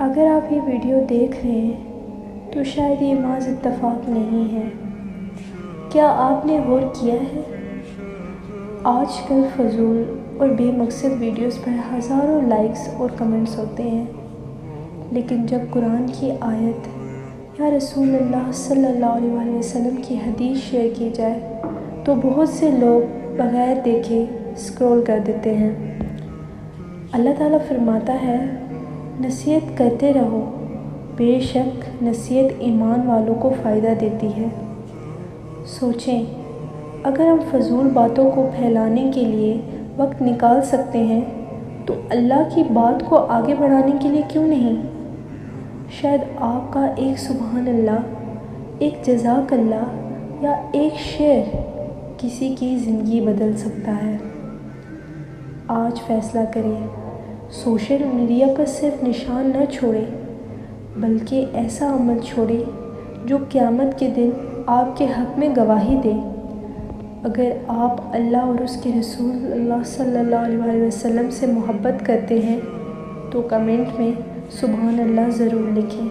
اگر آپ یہ ویڈیو دیکھ رہے ہیں تو شاید یہ محض اتفاق نہیں ہے۔ کیا آپ نے غور کیا ہے؟ آج کل فضول اور بے مقصد ویڈیوز پر ہزاروں لائکس اور کمنٹس ہوتے ہیں، لیکن جب قرآن کی آیت یا رسول اللہ صلی اللہ علیہ وسلم کی حدیث شیئر کی جائے تو بہت سے لوگ بغیر دیکھے اسکرول کر دیتے ہیں۔ اللہ تعالیٰ فرماتا ہے، نصیحت کرتے رہو، بے شک نصیحت ایمان والوں کو فائدہ دیتی ہے۔ سوچیں، اگر ہم فضول باتوں کو پھیلانے کے لیے وقت نکال سکتے ہیں تو اللہ کی بات کو آگے بڑھانے کے لیے کیوں نہیں؟ شاید آپ کا ایک سبحان اللہ، ایک جزاک اللہ یا ایک شعر کسی کی زندگی بدل سکتا ہے۔ آج فیصلہ کریں، سوشل میڈیا پر صرف نشان نہ چھوڑیں بلکہ ایسا عمل چھوڑیں جو قیامت کے دن آپ کے حق میں گواہی دے۔ اگر آپ اللہ اور اس کے رسول اللہ صلی اللہ علیہ وسلم سے محبت کرتے ہیں تو کمنٹ میں سبحان اللہ ضرور لکھیں۔